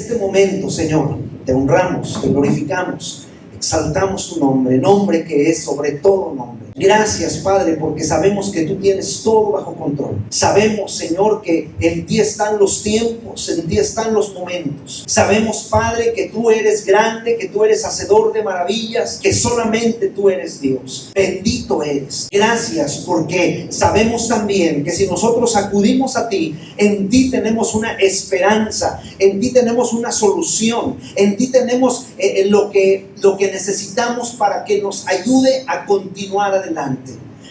este momento, Señor, te honramos, te glorificamos, exaltamos tu nombre, nombre que es sobre todo nombre. Gracias, Padre, porque sabemos que tú tienes todo bajo control. Sabemos, Señor, que en ti están los tiempos, en ti están los momentos. Sabemos, Padre, que tú eres grande, que tú eres hacedor de maravillas, que solamente tú eres Dios. Bendito eres. Gracias, porque sabemos también que si nosotros acudimos a ti, en ti tenemos una esperanza, en ti tenemos una solución, en ti tenemos lo que necesitamos para que nos ayude a continuar adelante.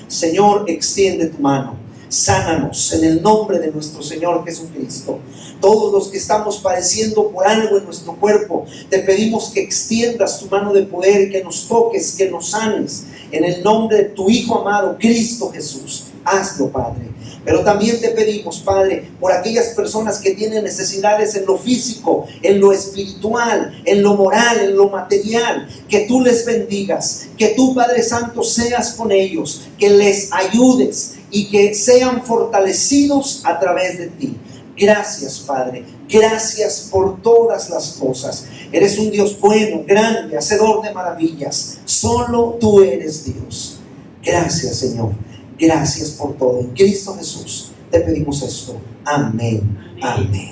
Señor, extiende tu mano, sánanos en el nombre de nuestro Señor Jesucristo. Todos los que estamos padeciendo por algo en nuestro cuerpo, te pedimos que extiendas tu mano de poder, que nos toques, que nos sanes en el nombre de tu Hijo amado, Cristo Jesús. Hazlo, Padre. Pero también te pedimos, Padre, por aquellas personas que tienen necesidades en lo físico, en lo espiritual, en lo moral, en lo material, que tú les bendigas, que tú, Padre Santo, seas con ellos, que les ayudes y que sean fortalecidos a través de ti. Gracias, Padre. Gracias por todas las cosas. Eres un Dios bueno, grande, hacedor de maravillas. Solo tú eres Dios. Gracias, Señor. Gracias por todo. En Cristo Jesús te pedimos esto. Amén. Amén.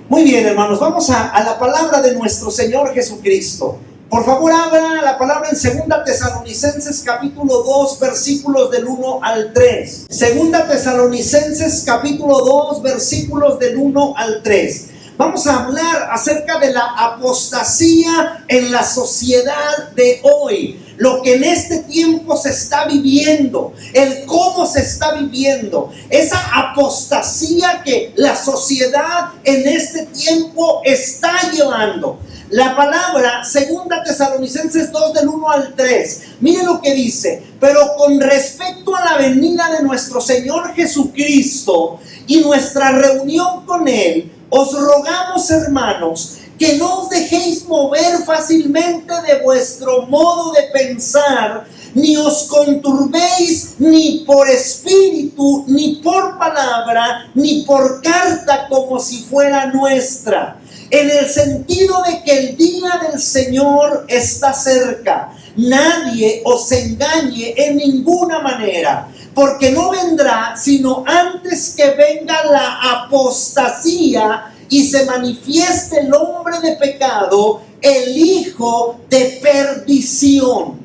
Muy bien, hermanos. Vamos a la palabra de nuestro Señor Jesucristo. Por favor, abra la palabra en 2 Tesalonicenses capítulo 2, versículos del 1 al 3. 2 Tesalonicenses capítulo 2, versículos del 1 al 3. Vamos a hablar acerca de la apostasía en la sociedad de hoy. Lo que en este tiempo se está viviendo, el cómo se está viviendo, esa apostasía que la sociedad en este tiempo está llevando. La palabra, 2 Tesalonicenses 2 del 1 al 3, mire lo que dice: pero con respecto a la venida de nuestro Señor Jesucristo y nuestra reunión con Él, os rogamos, hermanos, que no os dejéis mover fácilmente de vuestro modo de pensar, ni os conturbéis ni por espíritu, ni por palabra, ni por carta como si fuera nuestra, en el sentido de que el día del Señor está cerca. Nadie os engañe en ninguna manera, porque no vendrá sino antes que venga la apostasía y se manifieste el hombre de pecado, el hijo de perdición.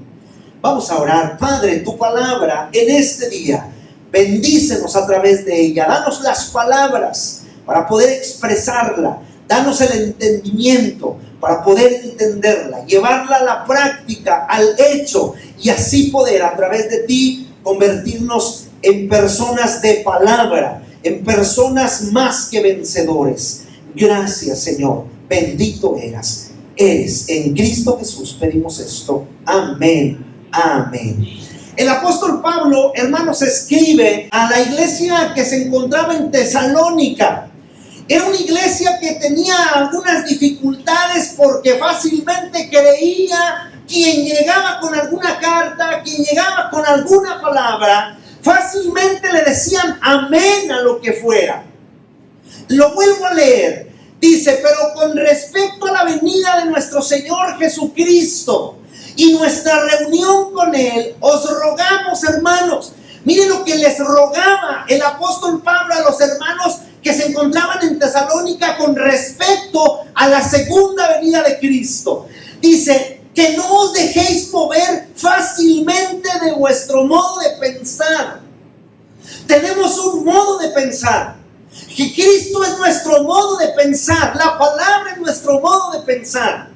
Vamos a orar. Padre, tu palabra en este día, bendícenos a través de ella. Danos las palabras para poder expresarla. Danos el entendimiento para poder entenderla, llevarla a la práctica, al hecho, y así poder a través de ti convertirnos en personas de palabra, en personas más que vencedores. Gracias, Señor. Bendito eres. En Cristo Jesús pedimos esto. Amén. Amén. El apóstol Pablo, hermanos, escribe a la iglesia que se encontraba en Tesalónica. Era una iglesia que tenía algunas dificultades porque fácilmente creía quien llegaba con alguna carta, quien llegaba con alguna palabra, fácilmente le decían amén a lo que fuera. Lo vuelvo a leer. Dice: pero con respecto a la venida de nuestro Señor Jesucristo y nuestra reunión con Él, os rogamos, hermanos. Miren lo que les rogaba el apóstol Pablo a los hermanos que se encontraban en Tesalónica con respecto a la segunda venida de Cristo. Dice: que no os dejéis mover fácilmente de vuestro modo de pensar. Tenemos un modo de pensar. Que Cristo es nuestro modo de pensar, la palabra es nuestro modo de pensar.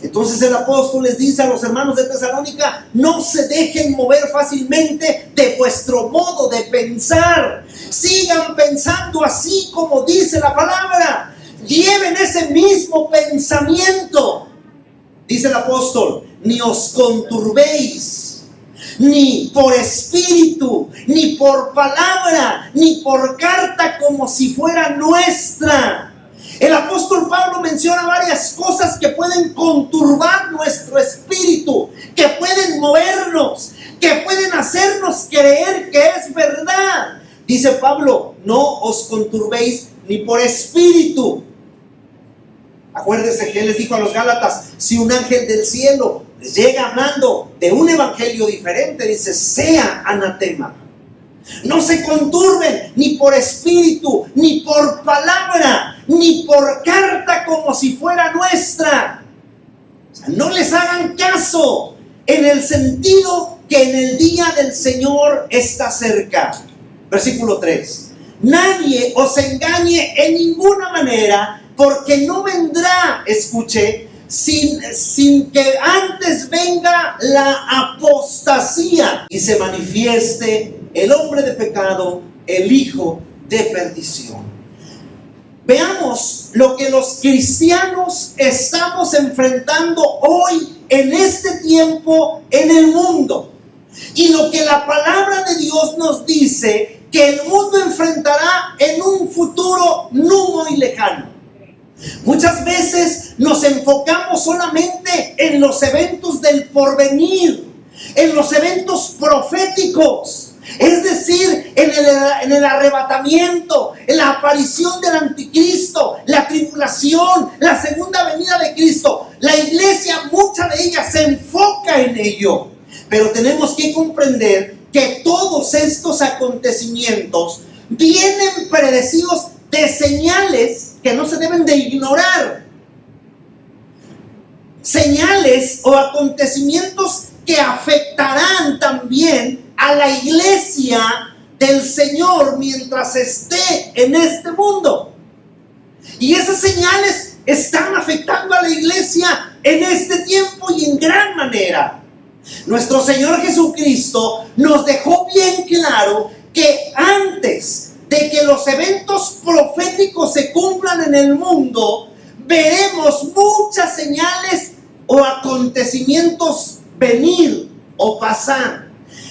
Entonces el apóstol les dice a los hermanos de Tesalónica: no se dejen mover fácilmente de vuestro modo de pensar. Sigan pensando así como dice la palabra. Lleven ese mismo pensamiento. Dice el apóstol: ni os conturbéis, ni por espíritu, ni por palabra, ni por carta como si fuera nuestra. El apóstol Pablo menciona varias cosas que pueden conturbar nuestro espíritu, que pueden movernos, que pueden hacernos creer que es verdad. Dice Pablo: no os conturbéis ni por espíritu. Acuérdese que Él les dijo a los Gálatas, si un ángel del cielo les llega hablando de un evangelio diferente, dice, sea anatema. No se conturben ni por espíritu, ni por palabra, ni por carta como si fuera nuestra. O sea, no les hagan caso en el sentido que en el día del Señor está cerca. Versículo 3. Nadie os engañe en ninguna manera, porque no vendrá, escuche, sin que antes venga la apostasía y se manifieste el hombre de pecado, el hijo de perdición. Veamos lo que los cristianos estamos enfrentando hoy en este tiempo en el mundo. Y lo que la palabra de Dios nos dice que el mundo enfrentará en un futuro no muy lejano. Muchas veces nos enfocamos solamente en los eventos del porvenir, en los eventos proféticos. Es decir, en el arrebatamiento, en la aparición del anticristo, la tribulación, la segunda venida de Cristo. La iglesia, mucha de ella se enfoca en ello. Pero tenemos que comprender que todos estos acontecimientos vienen predecidos de señales que no se deben de ignorar. Señales o acontecimientos que afectarán también a la iglesia del Señor mientras esté en este mundo. Y esas señales están afectando a la iglesia en este tiempo y en gran manera. Nuestro Señor Jesucristo nos dejó bien claro que antes de que los eventos proféticos se cumplan en el mundo, veremos muchas señales o acontecimientos venir o pasar.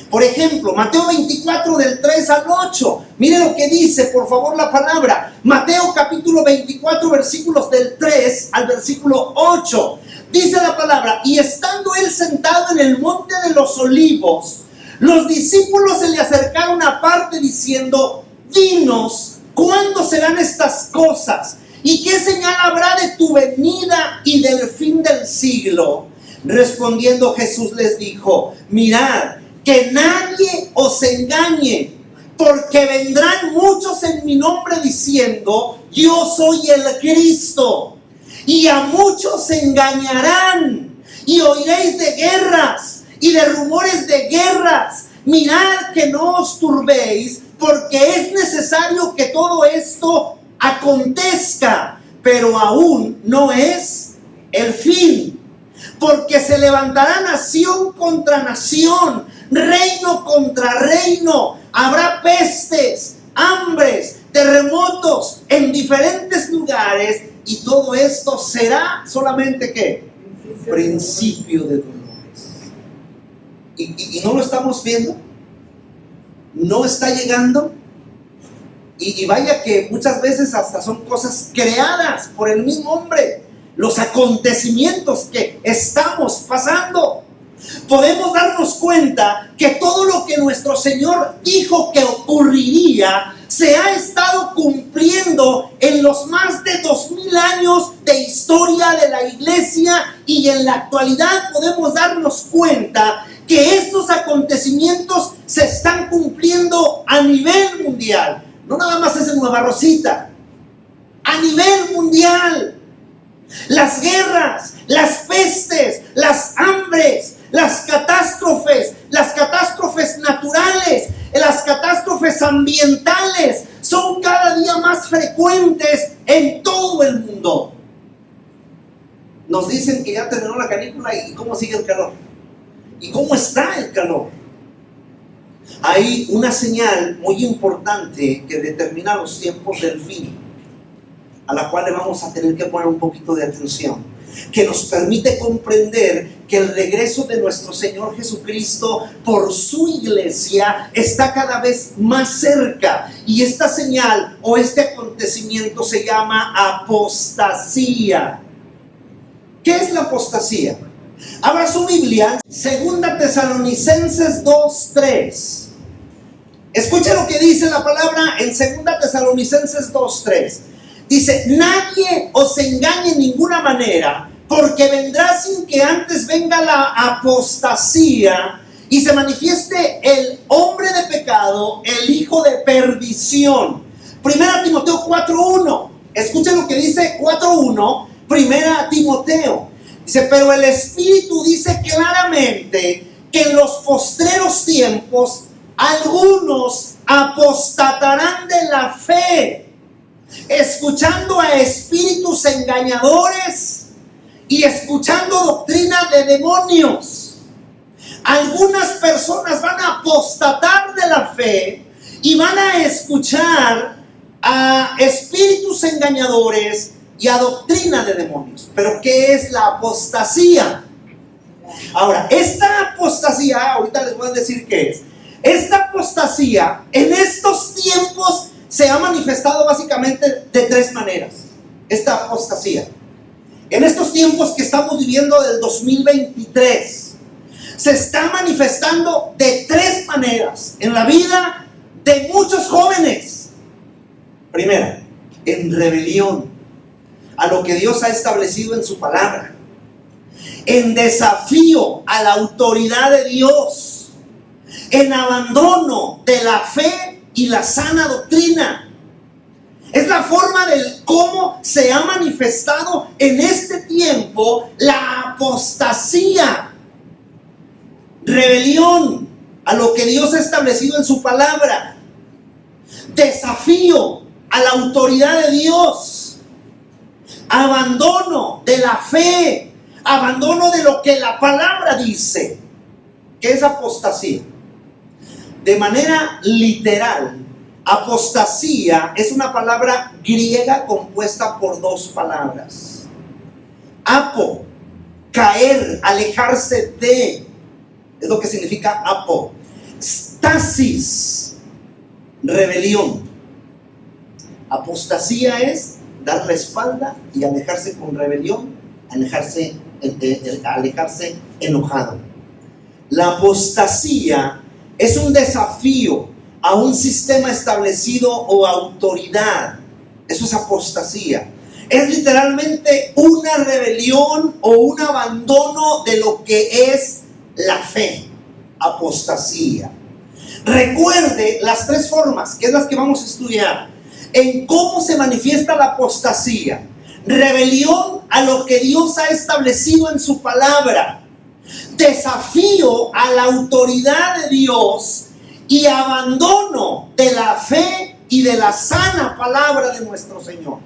Por ejemplo, Mateo 24 del 3 al 8. Mire lo que dice, por favor, la palabra. Mateo capítulo 24, versículos del 3 al versículo 8. Dice la palabra, y estando él sentado en el monte de los olivos, los discípulos se le acercaron aparte diciendo, dinos, ¿cuándo serán estas cosas? ¿Y qué señal habrá de tu venida y del fin del siglo? Respondiendo Jesús les dijo, mirad, que nadie os engañe, porque vendrán muchos en mi nombre diciendo, yo soy el Cristo, y a muchos se engañarán, y oiréis de guerras y de rumores de guerras. Mirad que no os turbéis, porque es necesario que todo esto acontezca, pero aún no es el fin. Porque se levantará nación contra nación, reino contra reino. Habrá pestes, hambres, terremotos en diferentes lugares. Y todo esto será solamente ¿qué? Principio de dolores. ¿Y no lo estamos viendo? ¿No está llegando? Y vaya que muchas veces hasta son cosas creadas por el mismo hombre. Los acontecimientos que estamos pasando. Podemos darnos cuenta que todo lo que nuestro Señor dijo que ocurriría se ha estado cumpliendo en los más de 2000 años de historia de la iglesia, y en la actualidad podemos darnos cuenta que estos acontecimientos se están cumpliendo a nivel mundial. No nada más es en Nueva Rosita, a nivel mundial. Las guerras, las pestes, las hambres, las catástrofes naturales, las catástrofes ambientales son cada día más frecuentes en todo el mundo. Nos dicen que ya terminó la canícula, y ¿cómo sigue el calor? ¿Y cómo está el calor? Hay una señal muy importante que determina los tiempos del fin, a la cual le vamos a tener que poner un poquito de atención, que nos permite comprender que el regreso de nuestro Señor Jesucristo por su iglesia está cada vez más cerca. Y esta señal o este acontecimiento se llama apostasía. ¿Qué es la apostasía? Abra su Biblia, 2 Tesalonicenses 2:3. Escucha lo que dice la palabra en 2 Tesalonicenses 2:3. Dice, nadie os engañe en ninguna manera, porque vendrá sin que antes venga la apostasía y se manifieste el hombre de pecado, el hijo de perdición. Primera Timoteo 4:1. Escuchen lo que dice 4:1. Primera Timoteo. Dice, pero el Espíritu dice claramente que en los postreros tiempos algunos apostatarán de la fe, escuchando a espíritus engañadores y escuchando doctrina de demonios. Algunas personas van a apostatar de la fe y van a escuchar a espíritus engañadores y a doctrina de demonios. Pero ¿qué es la apostasía? Ahora, esta apostasía, ahorita les voy a decir qué es. Esta apostasía en estos tiempos se ha manifestado básicamente de tres maneras. Esta apostasía en estos tiempos que estamos viviendo del 2023 se está manifestando de tres maneras en la vida de muchos jóvenes. Primera, en rebelión a lo que Dios ha establecido en su palabra, en desafío a la autoridad de Dios, en abandono de la fe y la sana doctrina. Es la forma de cómo se ha manifestado en este tiempo la apostasía. Rebelión a lo que Dios ha establecido en su palabra. Desafío a la autoridad de Dios. Abandono de la fe. Abandono de lo que la palabra dice. ¿Qué es apostasía? De manera literal, apostasía es una palabra griega compuesta por dos palabras. Apo, caer, alejarse de, es lo que significa apo. Stasis, rebelión. Apostasía es dar la espalda y alejarse con rebelión, alejarse enojado. La apostasía es un desafío a un sistema establecido o autoridad. Eso es apostasía. Es literalmente una rebelión o un abandono de lo que es la fe. Apostasía. Recuerde las tres formas, que es las que vamos a estudiar, en cómo se manifiesta la apostasía. Rebelión a lo que Dios ha establecido en su palabra. Desafío a la autoridad de Dios y abandono de la fe y de la sana palabra de nuestro Señor.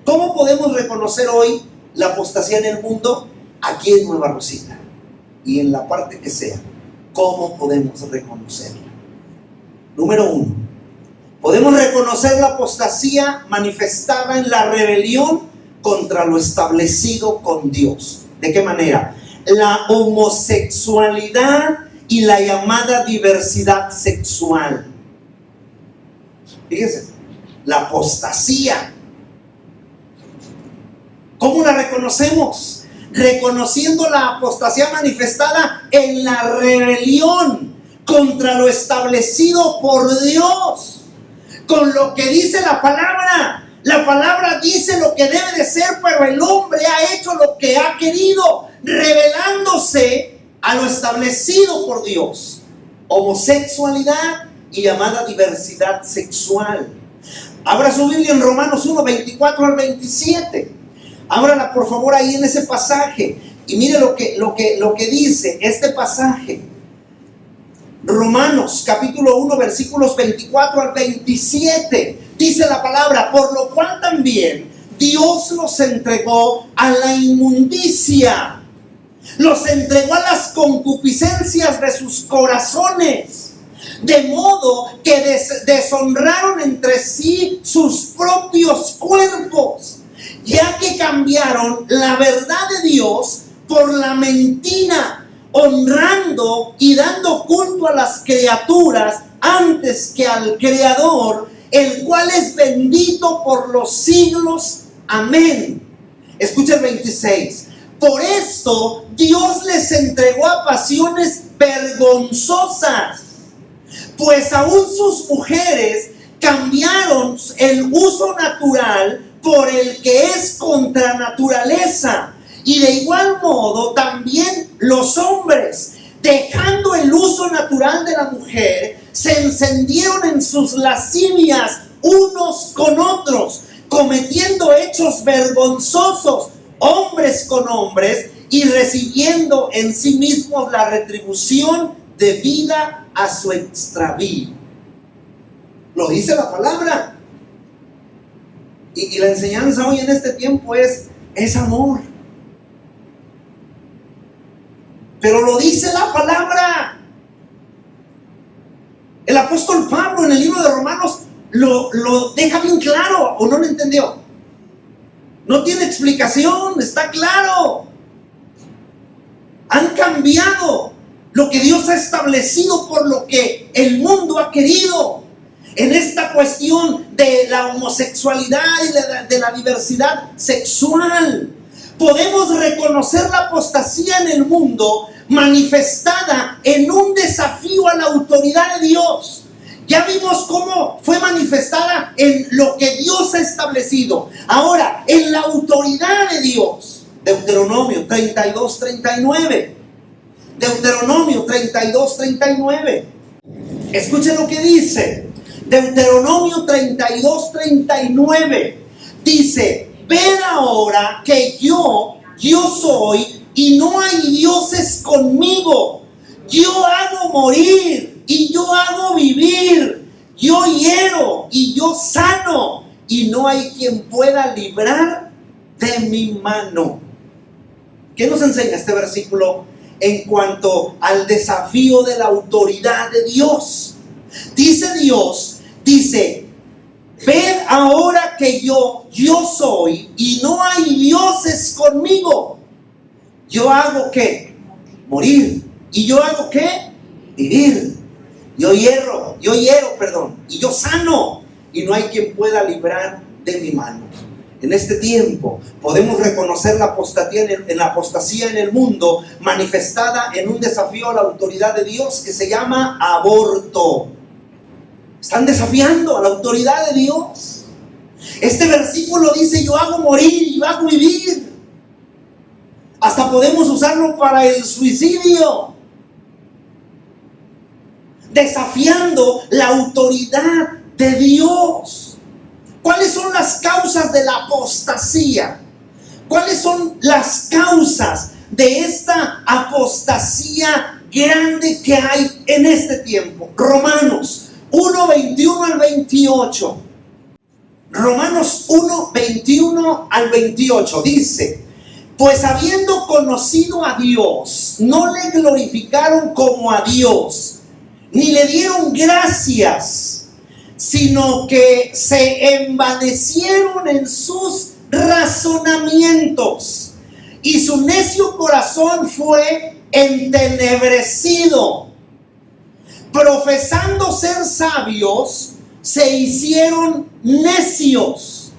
¿Cómo podemos reconocer hoy la apostasía en el mundo? Aquí en Nueva Rosita y en la parte que sea. ¿Cómo podemos reconocerla? Número 1. Podemos reconocer la apostasía manifestada en la rebelión contra lo establecido con Dios. ¿De qué manera? La homosexualidad y la llamada diversidad sexual. Fíjense, la apostasía. ¿Cómo la reconocemos? Reconociendo la apostasía manifestada en la rebelión contra lo establecido por Dios, con lo que dice la palabra. La palabra dice lo que debe de ser, pero el hombre ha hecho lo que ha querido, rebelándose a lo establecido por Dios. Homosexualidad y llamada diversidad sexual. Abra su Biblia en Romanos 1, 24 al 27. Ábrala por favor ahí en ese pasaje y mire lo que dice este pasaje. Romanos capítulo 1 versículos 24 al 27. Dice la palabra, por lo cual también Dios los entregó a la inmundicia, los entregó a las concupiscencias de sus corazones, de modo que deshonraron entre sí sus propios cuerpos, ya que cambiaron la verdad de Dios por la mentira, honrando y dando culto a las criaturas antes que al Creador, el cual es bendito por los siglos. Amén. Escucha el 26. Por esto Dios les entregó a pasiones vergonzosas, pues aún sus mujeres cambiaron el uso natural por el que es contra naturaleza. Y de igual modo también los hombres, dejando el uso natural de la mujer, se encendieron en sus lascivias unos con otros, cometiendo hechos vergonzosos, hombres con hombres, y recibiendo en sí mismos la retribución debida a su extravío. Lo dice la palabra. Y la enseñanza hoy en este tiempo es amor. Pero lo dice la palabra. El apóstol Pablo en el libro de Romanos lo deja bien claro, ¿o no lo entendió? No tiene explicación, está claro. Han cambiado lo que Dios ha establecido por lo que el mundo ha querido. En esta cuestión de la homosexualidad y de la diversidad sexual, podemos reconocer la apostasía en el mundo manifestada en un desafío a la autoridad de Dios. Ya vimos cómo fue manifestada en lo que Dios ha establecido. Ahora, en la autoridad de Dios. Deuteronomio 32:39. Deuteronomio 32:39. Escuchen lo que dice. Deuteronomio 32:39. Dice: ved ahora que yo soy y no hay dioses conmigo. Yo hago morir y yo hago vivir. Yo hiero y yo sano, y no hay quien pueda librar de mi mano. ¿Qué nos enseña este versículo en cuanto al desafío de la autoridad de Dios? Dice Dios, ved ahora que yo soy y no hay dioses conmigo. Yo hago ¿qué? Morir. ¿Y yo hago qué? Vivir. Yo hiero, y yo sano, y no hay quien pueda librar de mi mano. En este tiempo podemos reconocer la apostasía en el mundo manifestada en un desafío a la autoridad de Dios que se llama aborto. Están desafiando a la autoridad de Dios. Este versículo dice: yo hago morir y yo hago vivir. Hasta podemos usarlo para el suicidio. Desafiando la autoridad de Dios. ¿Cuáles son las causas de la apostasía? ¿Cuáles son las causas de esta apostasía grande que hay en este tiempo? Romanos 1:21 al 28. Romanos 1:21 al 28 dice: pues habiendo conocido a Dios, no le glorificaron como a Dios, ni le dieron gracias, sino que se envanecieron en sus razonamientos, y su necio corazón fue entenebrecido. Profesando ser sabios, se hicieron necios,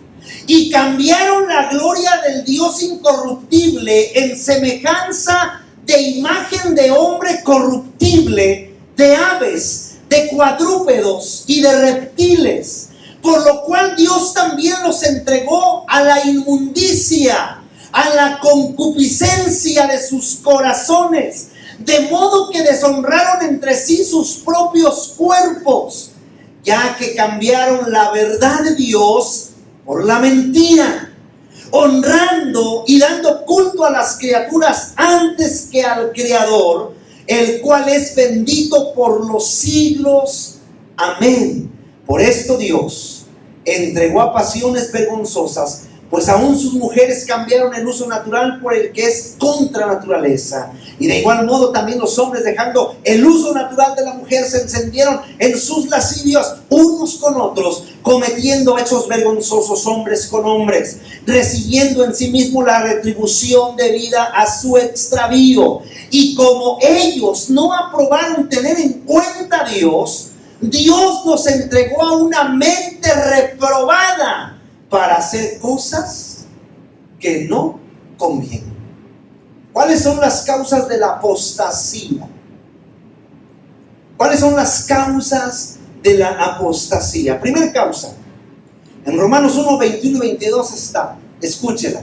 y cambiaron la gloria del Dios incorruptible en semejanza de imagen de hombre corruptible, de aves, de cuadrúpedos y de reptiles, por lo cual Dios también los entregó a la inmundicia, a la concupiscencia de sus corazones, de modo que deshonraron entre sí sus propios cuerpos, ya que cambiaron la verdad de Dios por la mentira, honrando y dando culto a las criaturas antes que al Creador, el cual es bendito por los siglos. Amén. Por esto Dios entregó a pasiones vergonzosas, pues aún sus mujeres cambiaron el uso natural por el que es contra naturaleza. Y de igual modo también los hombres, dejando el uso natural de la mujer, se encendieron en sus lascivios unos con otros, cometiendo hechos vergonzosos hombres con hombres, recibiendo en sí mismo la retribución debida a su extravío. Y como ellos no aprobaron tener en cuenta a Dios, Dios nos entregó a una mente reprobada para hacer cosas que no convienen. ¿Cuáles son las causas de la apostasía? ¿Cuáles son las causas de la apostasía? Primera causa: En Romanos 1, 21 y 22 está. Escúchela.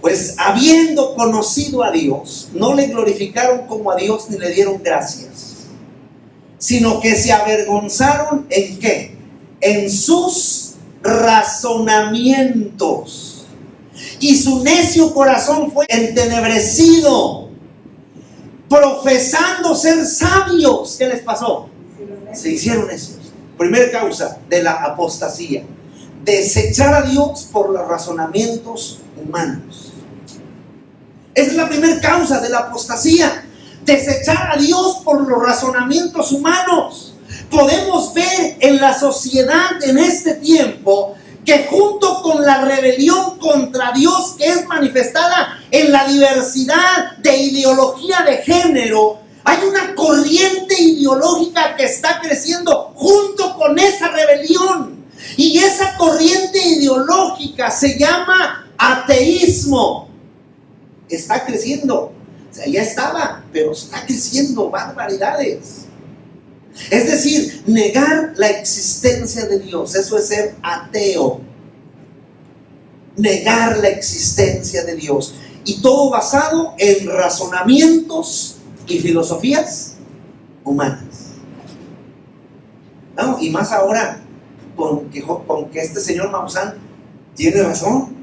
Pues habiendo conocido a Dios, no le glorificaron como a Dios ni le dieron gracias, sino que se avergonzaron ¿en qué? En sus razonamientos. Y su necio corazón fue entenebrecido, profesando ser sabios. ¿Qué les pasó? Se hicieron necios. Primera causa de la apostasía: desechar a Dios por los razonamientos humanos. Esa es la primera causa de la apostasía: desechar a Dios por los razonamientos humanos. Podemos ver en la sociedad en este tiempo que junto con la rebelión contra Dios, que es manifestada en la diversidad de ideología de género, hay una corriente ideológica que está creciendo junto con esa rebelión. Y esa corriente ideológica se llama ateísmo. Está creciendo. O sea, ya estaba, pero está creciendo barbaridades. Es decir, negar la existencia de Dios. Eso es ser ateo. Negar la existencia de Dios. Y todo basado en razonamientos y filosofías humanas. ¿No? Y más ahora con que este señor Maussan tiene razón.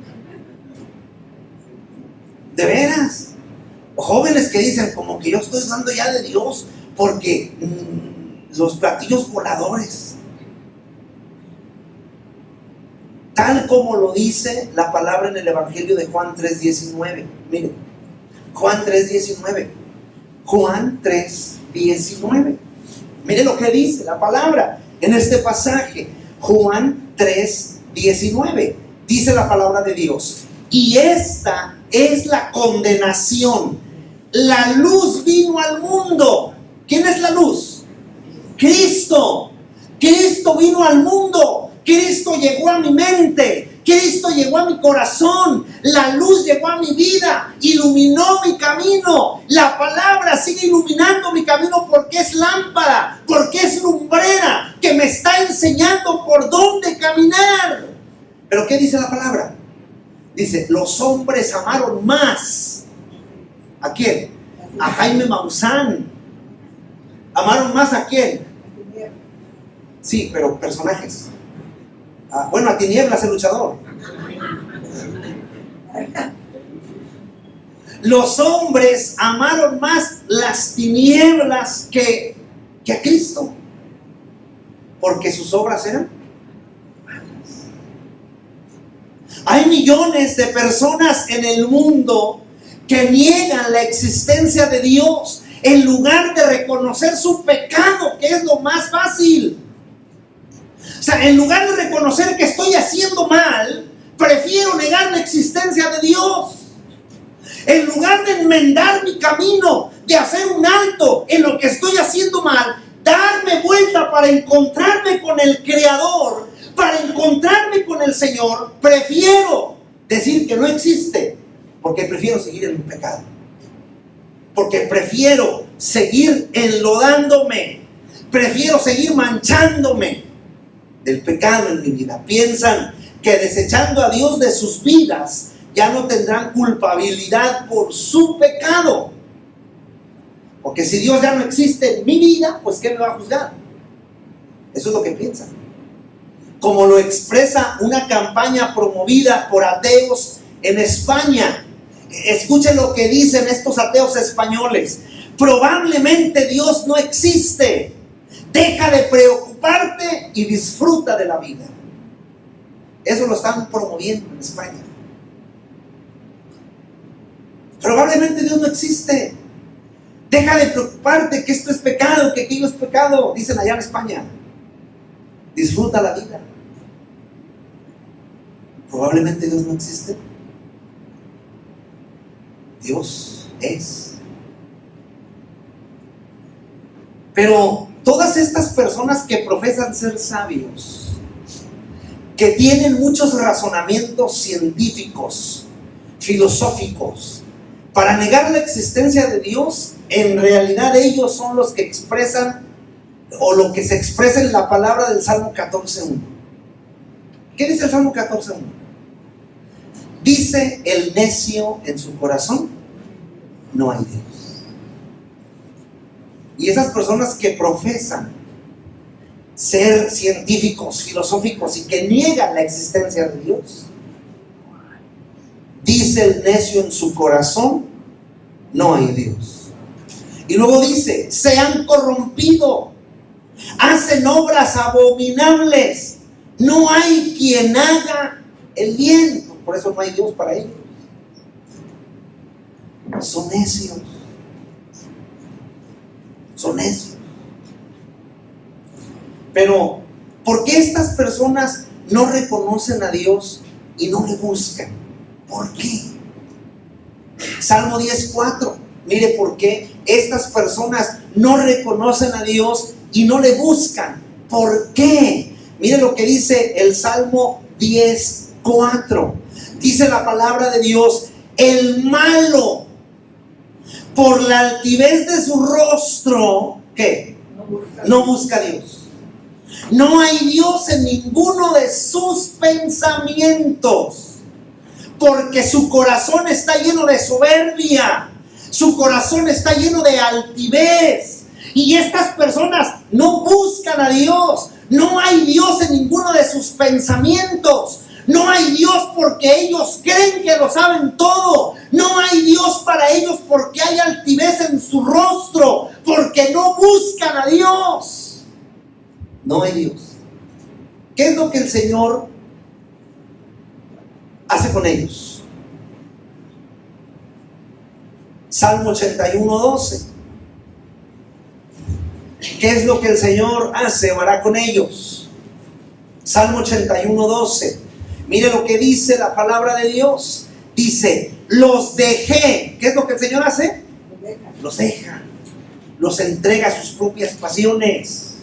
De veras. Jóvenes que dicen como que yo estoy dudando ya de Dios porque los platillos voladores, tal como lo dice la palabra en el Evangelio de Juan 3:19. Miren, Juan 3:19. Juan 3:19. Miren lo que dice la palabra en este pasaje. Juan 3:19. Dice la palabra de Dios: y esta es la condenación. La luz vino al mundo. ¿Quién es la luz? Cristo. Cristo vino al mundo. Cristo llegó a mi mente. Cristo llegó a mi corazón. La luz llegó a mi vida. Iluminó mi camino. La palabra sigue iluminando mi camino porque es lámpara, porque es lumbrera que me está enseñando por dónde caminar. ¿Pero qué dice la palabra? Dice, los hombres amaron más. ¿A quién? A Jaime Maussan. ¿Amaron más a quién? Sí, pero personajes. Bueno, a Tinieblas, el luchador. Los hombres amaron más las tinieblas que a Cristo, porque sus obras eran malas. Hay millones de personas en el mundo que niegan la existencia de Dios en lugar de reconocer su pecado, que es lo más fácil. O sea, en lugar de reconocer que estoy haciendo mal, prefiero negar la existencia de Dios. En lugar de enmendar mi camino, de hacer un alto en lo que estoy haciendo mal, darme vuelta para encontrarme con el Creador, para encontrarme con el Señor, prefiero decir que no existe, porque prefiero seguir en mi pecado. Porque prefiero seguir enlodándome, prefiero seguir manchándome del pecado en mi vida. Piensan que desechando a Dios de sus vidas ya no tendrán culpabilidad por su pecado, porque si Dios ya no existe en mi vida, pues ¿qué me va a juzgar? Eso es lo que piensan. Como lo expresa una campaña promovida por ateos en España. Escuchen lo que dicen estos ateos españoles: probablemente Dios no existe. Deja de preocuparte y disfruta de la vida. Eso lo están promoviendo en España. Probablemente Dios no existe. Deja de preocuparte que esto es pecado, que aquello es pecado, dicen allá en España. Disfruta la vida. Probablemente Dios no existe. Dios es. Pero todas estas personas que profesan ser sabios, que tienen muchos razonamientos científicos, filosóficos, para negar la existencia de Dios, en realidad ellos son los que expresan, o lo que se expresa en la palabra del Salmo 14:1. ¿Qué dice el Salmo 14:1? Dice el necio en su corazón, no hay Dios. Y esas personas que profesan ser científicos, filosóficos y que niegan la existencia de Dios, dice el necio en su corazón, no hay Dios. Y luego dice, se han corrompido, hacen obras abominables, no hay quien haga el bien. Por eso no hay Dios para ellos. Son necios. Son necios. Pero, ¿por qué estas personas no reconocen a Dios y no le buscan? ¿Por qué? Salmo 10:4. Mire por qué estas personas no reconocen a Dios y no le buscan. ¿Por qué? Mire lo que dice el Salmo 10:4. Dice la palabra de Dios, el malo, por la altivez de su rostro, ¿qué? No busca a Dios. No hay Dios en ninguno de sus pensamientos, porque su corazón está lleno de soberbia, su corazón está lleno de altivez, y estas personas no buscan a Dios. No hay Dios en ninguno de sus pensamientos. No hay Dios porque ellos creen que lo saben todo. No hay Dios para ellos porque hay altivez en su rostro, porque no buscan a Dios. No hay Dios. ¿Qué es lo que el Señor hace con ellos? Salmo 81:12. ¿Qué es lo que el Señor hace o hará con ellos? Salmo 81:12. Mire lo que dice la palabra de Dios. Dice, los dejé. ¿Qué es lo que el Señor hace? Los deja. Los entrega a sus propias pasiones.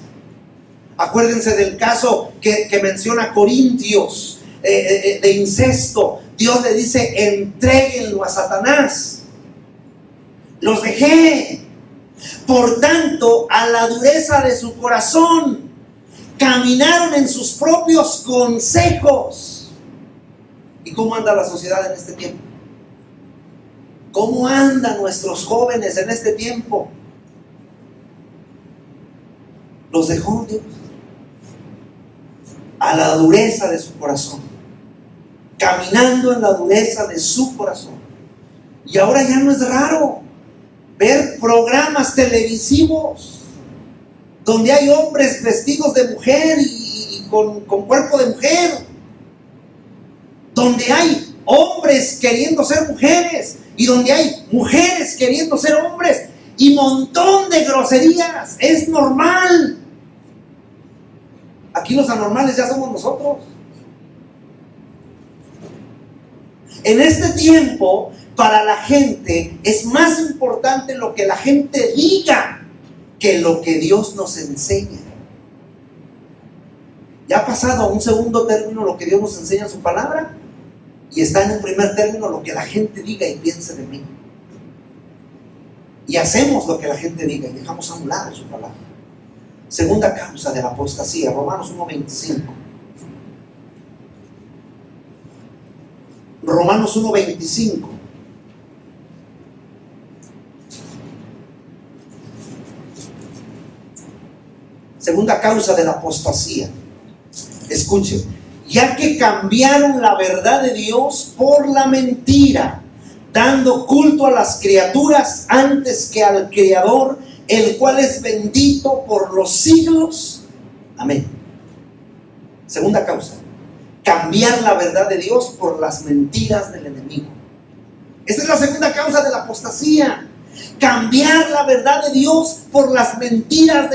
Acuérdense del caso que menciona Corintios, de incesto. Dios le dice, entréguenlo a Satanás. Los dejé. Por tanto, a la dureza de su corazón, caminaron en sus propios consejos. ¿Y cómo anda la sociedad en este tiempo? ¿Cómo andan nuestros jóvenes en este tiempo? Los dejó Dios a la dureza de su corazón, caminando en la dureza de su corazón. Y ahora ya no es raro ver programas televisivos donde hay hombres vestidos de mujer y con cuerpo de mujer, donde hay hombres queriendo ser mujeres y donde hay mujeres queriendo ser hombres y montón de groserías. Es normal. Aquí los anormales ya somos nosotros. En este tiempo, para la gente es más importante lo que la gente diga que lo que Dios nos enseña. Ya ha pasado a un segundo término lo que Dios nos enseña en su palabra, y está en un primer término lo que la gente diga y piense de mí. Y hacemos lo que la gente diga y dejamos a un lado su palabra. Segunda causa de la apostasía, Romanos 1:25. Romanos 1:25. Segunda causa de la apostasía. Escuchen, ya que cambiaron la verdad de Dios por la mentira, dando culto a las criaturas antes que al Creador, el cual es bendito por los siglos. Amén. Segunda causa, cambiar la verdad de Dios por las mentiras del enemigo. Esta es la segunda causa de la apostasía. Cambiar la verdad de Dios por las mentiras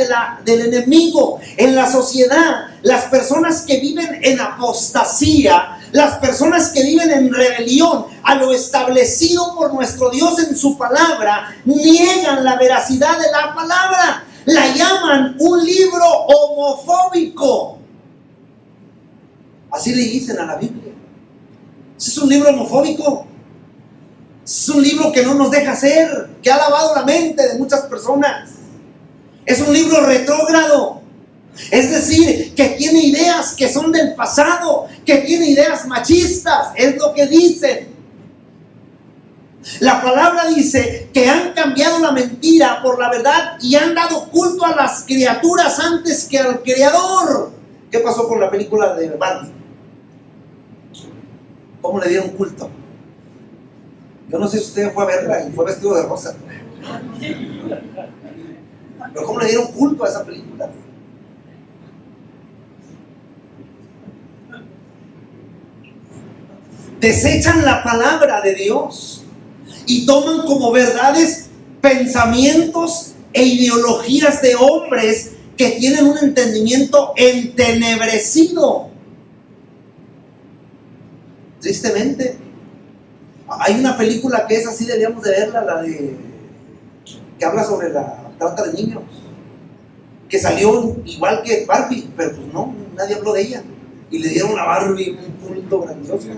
del enemigo. En la sociedad, las personas que viven en apostasía, las personas que viven en rebelión a lo establecido por nuestro Dios en su palabra, niegan la veracidad de la palabra. La llaman un libro homofóbico. Así le dicen a la Biblia. Ese es un libro homofóbico. Es un libro que no nos deja ser, que ha lavado la mente de muchas personas. Es un libro retrógrado. Es decir, que tiene ideas que son del pasado, que tiene ideas machistas, es lo que dicen. La palabra dice que han cambiado la mentira por la verdad y han dado culto a las criaturas antes que al Creador. ¿Qué pasó con la película de Barbie? ¿Cómo le dieron culto? Yo no sé si usted fue a verla y fue vestido de rosa. Pero ¿cómo le dieron culto a esa película? Desechan la palabra de Dios y toman como verdades pensamientos e ideologías de hombres que tienen un entendimiento entenebrecido. Tristemente, hay una película que es así, deberíamos de verla, la de que habla sobre la trata de niños, que salió igual que Barbie, pero pues no, nadie habló de ella y le dieron a Barbie un culto grandioso.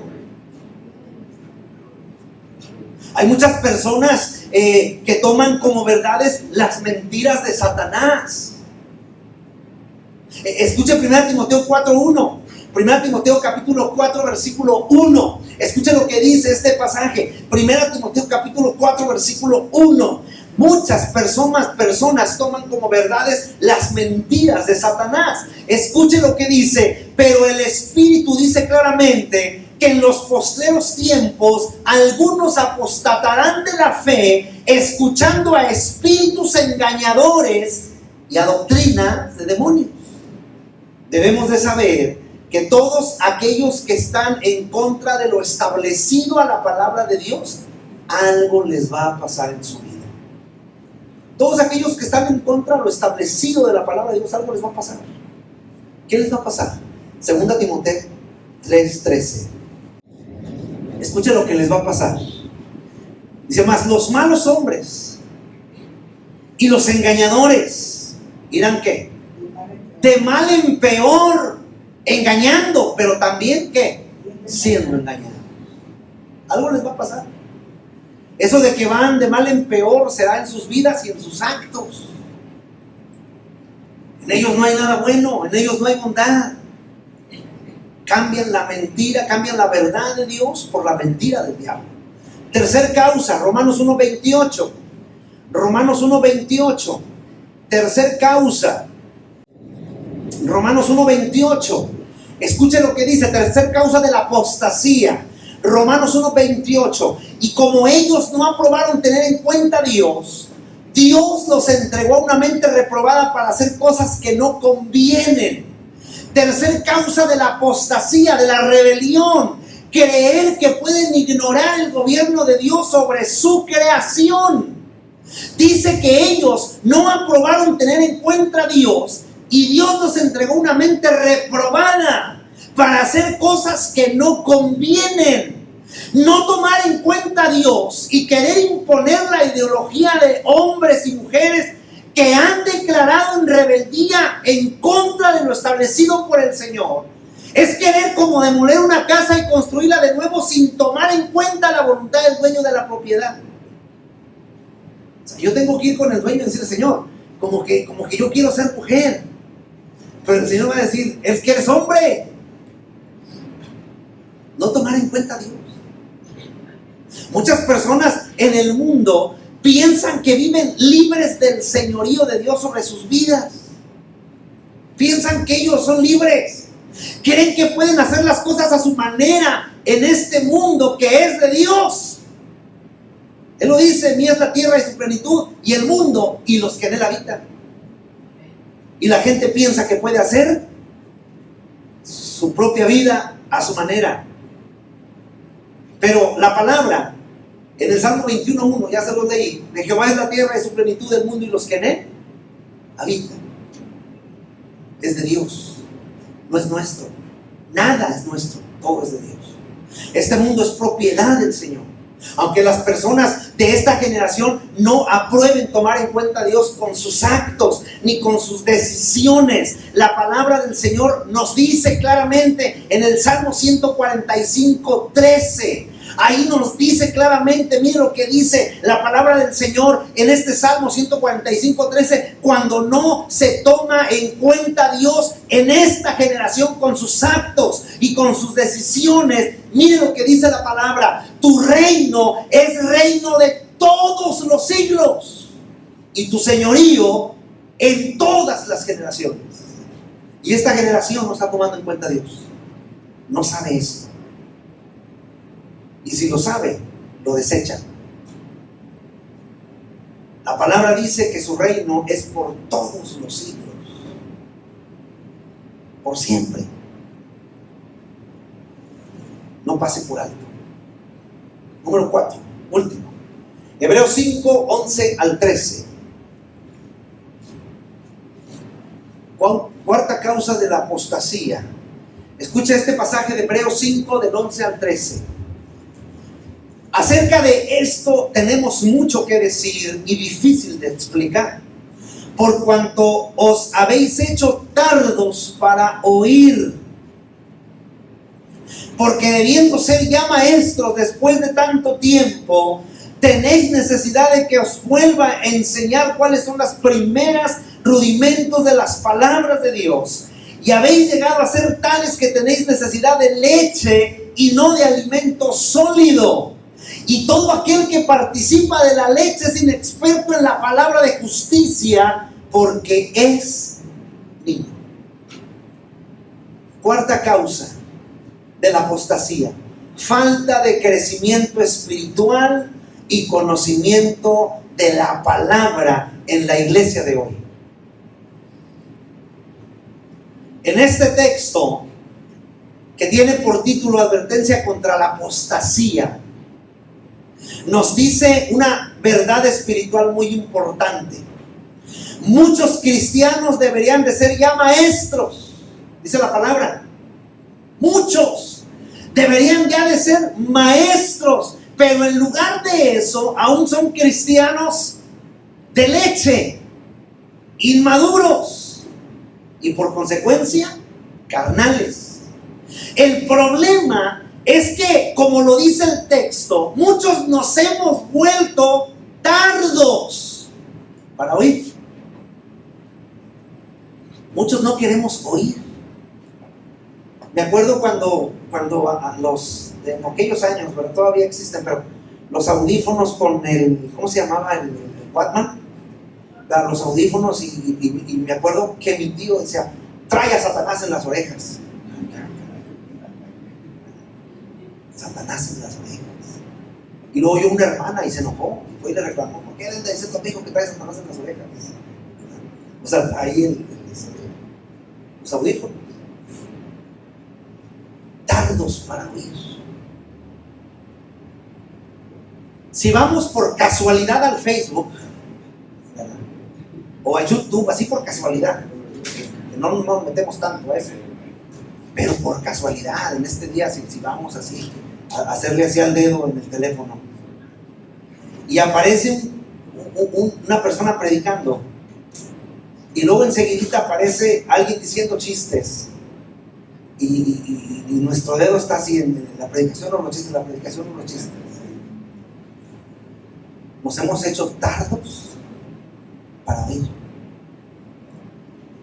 Hay muchas personas que toman como verdades las mentiras de Satanás. Escuche 1 Timoteo 4:1. 1 Timoteo capítulo 4 versículo 1. Escuche lo que dice este pasaje. 1 Timoteo capítulo 4 versículo 1. Muchas personas toman como verdades las mentiras de Satanás. Escuche lo que dice. Pero el Espíritu dice claramente que en los postreros tiempos algunos apostatarán de la fe, escuchando a espíritus engañadores y a doctrinas de demonios. Debemos de saber que todos aquellos que están en contra de lo establecido a la palabra de Dios, algo les va a pasar en su vida. Todos aquellos que están en contra de lo establecido de la palabra de Dios, algo les va a pasar. ¿Qué les va a pasar? 2 Timoteo 3:13. Escuche lo que les va a pasar. Dice: mas los malos hombres y los engañadores irán ¿qué? De mal en peor, engañando, pero también ¿qué? Siendo engañados. Algo les va a pasar. Eso de que van de mal en peor será en sus vidas y en sus actos. En ellos no hay nada bueno, en ellos no hay bondad. Cambian la mentira, cambian la verdad de Dios por la mentira del diablo. Tercer causa, Romanos 1:28. Romanos 1:28. Tercer causa, Romanos 1:28. Escuche lo que dice, tercer causa de la apostasía. Romanos 1:28. Y como ellos no aprobaron tener en cuenta a Dios, Dios los entregó a una mente reprobada para hacer cosas que no convienen. Tercer causa de la apostasía, de la rebelión, creer que pueden ignorar el gobierno de Dios sobre su creación. Dice que ellos no aprobaron tener en cuenta a Dios y Dios nos entregó una mente reprobada para hacer cosas que no convienen. No tomar en cuenta a Dios y querer imponer la ideología de hombres y mujeres que han declarado en rebeldía en contra de lo establecido por el Señor, es querer como demoler una casa y construirla de nuevo sin tomar en cuenta la voluntad del dueño de la propiedad. O sea, yo tengo que ir con el dueño y decirle: Señor, como que yo quiero ser mujer. Pero el Señor va a decir: es que eres hombre. No tomar en cuenta a Dios. Muchas personas en el mundo piensan que viven libres del señorío de Dios sobre sus vidas. Piensan que ellos son libres. Creen que pueden hacer las cosas a su manera en este mundo que es de Dios. Él lo dice: mía es la tierra y su plenitud, y el mundo y los que en él habitan. Y la gente piensa que puede hacer su propia vida a su manera. Pero la palabra en el Salmo 21:1, ya se los leí: de Jehová es la tierra y su plenitud, del mundo y los que en él habitan. Es de Dios, no es nuestro. Nada es nuestro, todo es de Dios. Este mundo es propiedad del Señor. Aunque las personas de esta generación no aprueben tomar en cuenta a Dios con sus actos ni con sus decisiones, la palabra del Señor nos dice claramente en el Salmo 145:13: Ahí nos dice claramente, mire lo que dice la palabra del Señor en este Salmo 145:13, cuando no se toma en cuenta a Dios en esta generación con sus actos y con sus decisiones. Mire lo que dice la palabra: tu reino es reino de todos los siglos y tu señorío en todas las generaciones. Y esta generación no está tomando en cuenta a Dios, no sabe eso. Y si lo sabe, lo desechan. La palabra dice que su reino es por todos los siglos, por siempre. No pase por alto. Número 4, último. Hebreos 5, 11 al 13. Cuarta causa de la apostasía. Escucha este pasaje de Hebreos 5, del 11 al 13. Acerca de esto tenemos mucho que decir y difícil de explicar, por cuanto os habéis hecho tardos para oír. Porque debiendo ser ya maestros después de tanto tiempo, tenéis necesidad de que os vuelva a enseñar cuáles son las primeras rudimentos de las palabras de Dios. Y habéis llegado a ser tales que tenéis necesidad de leche y no de alimento sólido. Y todo aquel que participa de la leche es inexperto en la palabra de justicia, porque es niño. Cuarta causa de la apostasía: falta de crecimiento espiritual y conocimiento de la palabra en la iglesia de hoy. En este texto, que tiene por título Advertencia contra la apostasía, nos dice una verdad espiritual muy importante. Muchos cristianos deberían de ser ya maestros, dice la palabra. Muchos deberían ya de ser maestros, pero en lugar de eso aún son cristianos de leche, inmaduros y por consecuencia carnales. El problema es que, como lo dice el texto, muchos nos hemos vuelto tardos para oír. Muchos no queremos oír. Me acuerdo cuando en aquellos años, pero todavía existen, pero los audífonos con el, ¿cómo se llamaba? El Walkman. Los audífonos, y me acuerdo que mi tío decía: trae a Satanás en las orejas. Satanás en las orejas. Y luego oyó una hermana y se enojó, y fue y le reclamó: ¿por qué él dice contigo que trae a Satanás en las orejas? O sea, ahí los audífonos. Tardos para oír. Si vamos por casualidad al Facebook, ¿verdad?, o a YouTube, así por casualidad, no nos metemos tanto a eso, pero por casualidad en este día, si vamos así a hacerle así al dedo en el teléfono y aparece una persona predicando, y luego enseguidita aparece alguien diciendo chistes, y nuestro dedo está así en la predicación o los chistes, la predicación o los chistes. Nos hemos hecho tardos para oír.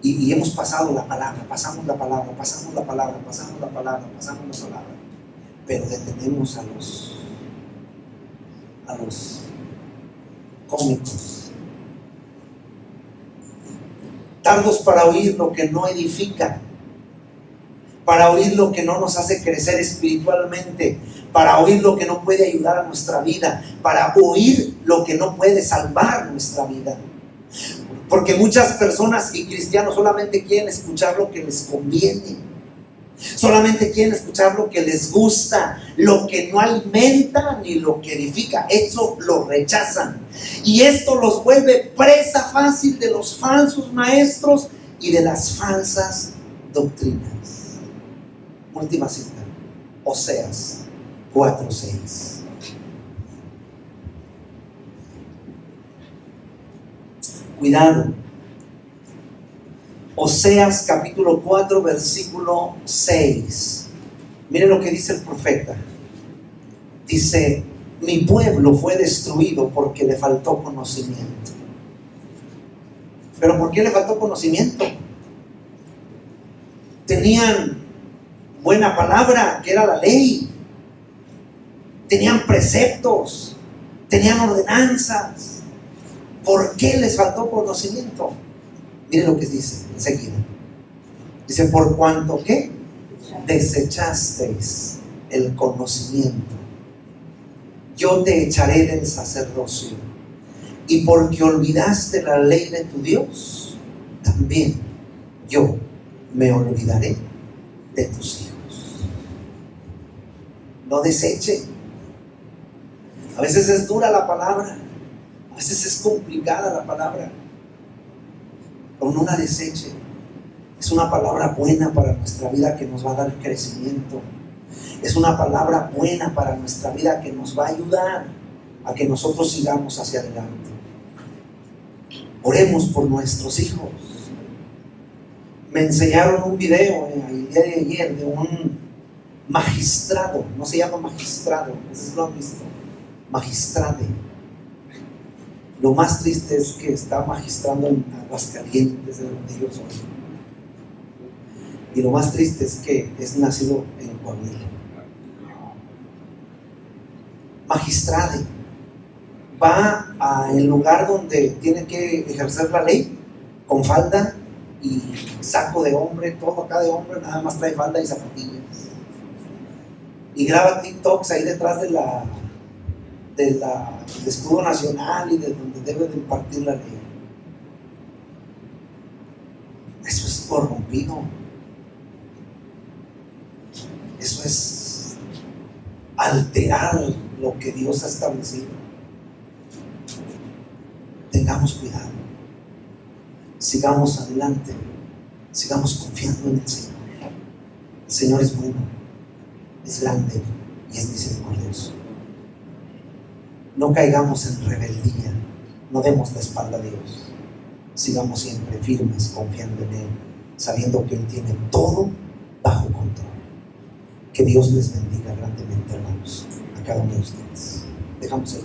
Y hemos pasado la palabra, pasamos la palabra, pasamos la palabra, pasamos la palabra, pasamos la palabra. Pero detenemos a los cómicos. Tardos para oír lo que no edifica, para oír lo que no nos hace crecer espiritualmente, para oír lo que no puede ayudar a nuestra vida, para oír lo que no puede salvar nuestra vida. Porque muchas personas y cristianos solamente quieren escuchar lo que les conviene, solamente quieren escuchar lo que les gusta, lo que no alimenta ni lo que edifica. Eso lo rechazan, y esto los vuelve presa fácil de los falsos maestros y de las falsas doctrinas. Última cita, Oseas 4:6. Cuidado. Oseas capítulo 4, versículo 6. Miren lo que dice el profeta. Dice, mi pueblo fue destruido porque le faltó conocimiento. ¿Pero por qué le faltó conocimiento? Tenían buena palabra, que era la ley. Tenían preceptos, tenían ordenanzas. ¿Por qué les faltó conocimiento? Mire lo que dice enseguida. Dice, por cuanto que desechasteis el conocimiento, yo te echaré del sacerdocio, y porque olvidaste la ley de tu Dios, también yo me olvidaré de tus hijos. No deseche. A veces es dura la palabra, a veces es complicada la palabra, pero no la deseche. Es una palabra buena para nuestra vida que nos va a dar crecimiento. Es una palabra buena para nuestra vida que nos va a ayudar a que nosotros sigamos hacia adelante. Oremos por nuestros hijos. Me enseñaron un video el día de ayer de un magistrado. No se llama magistrado, no sé si lo han visto. Magistrade. Lo más triste es que está magistrando en Aguascalientes, de donde yo soy. Y lo más triste es que es nacido en Coahuila. Magistrade. Va al lugar donde tiene que ejercer la ley con falda y saco de hombre, todo acá de hombre, nada más trae falda y zapatillas. Y graba TikToks ahí detrás del escudo nacional y de donde debe de impartir la ley. Eso es corrompido. Eso es alterar lo que Dios ha establecido. Tengamos cuidado. Sigamos adelante. Sigamos confiando en el Señor. El Señor es bueno, es grande y es misericordioso. No caigamos en rebeldía. No demos la espalda a Dios. Sigamos siempre firmes, confiando en Él, sabiendo que Él tiene todo bajo control. Que Dios les bendiga grandemente, hermanos, a cada uno de ustedes. Dejamos el